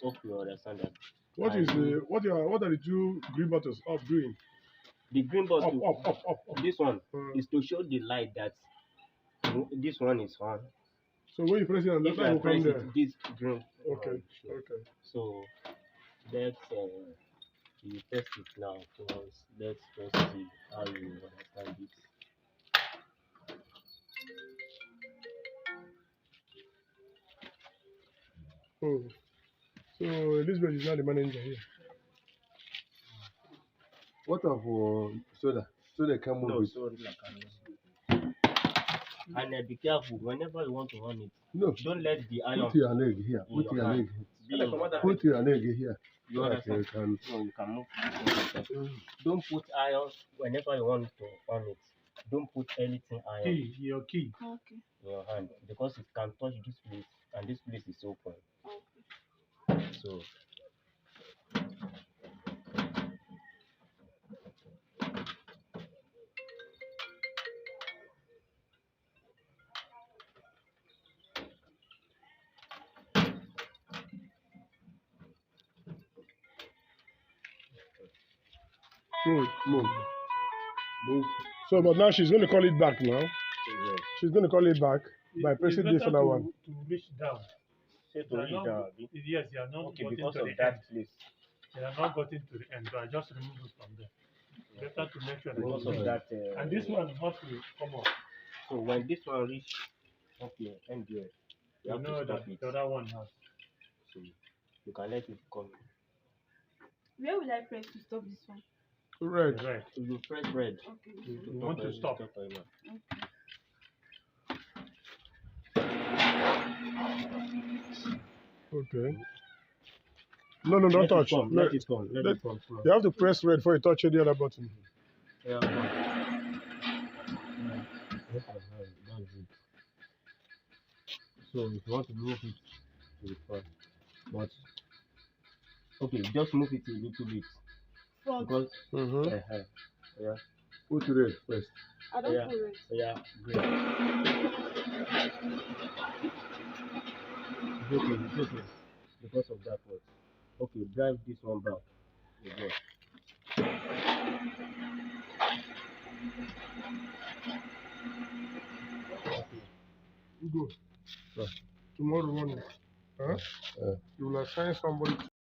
Hope you understand that. What is the what are the two green bottles up doing? The green bottle, Up. this one is to show the light that this one is on. So when you press it, and If that I will come press there. it, this green. Okay. Sure. Okay. So let's you test it now. First, let's first see how you understand it. Oh. So Elizabeth is not the manager here. What of soda? Soda can move No, it. sorry, like and be careful whenever you want to run it. No. Don't let the iron. Put your leg here. Put your leg. Put your leg here. You understand? Can. No, you can move. Don't put iron whenever you want to run it. Don't put anything iron. Your key. Okay. In your hand because it can touch this place and this place is open. Okay. So Move. So, but now she's going to call it back now. yeah. She's going to call it back by pressing this other one. To reach down. Say to reach down. Yes, you are not Okay, gotten because to of the that end. place. You are not gotten to the end, but I just remove it from there. Better to make sure Because that of that. and this one must come up. So when this one reach okay, end here, you have know to stop that it. the other one has. So you can let it come. Where will I press to stop this one? Red. Right. So you press red. Okay. You want to stop. Okay. Okay. No, don't touch. Let it come. Let it come. You have to press red before you touch the other button. Yeah. That's it. So if you want to move it, it's fine. But okay, just move it a little bit. Front. Because yeah. Put red first. I don't put it. Yeah, great. It's okay. Because of that one. Okay, drive this one back. Again. Okay. You go. Tomorrow morning. You will assign somebody to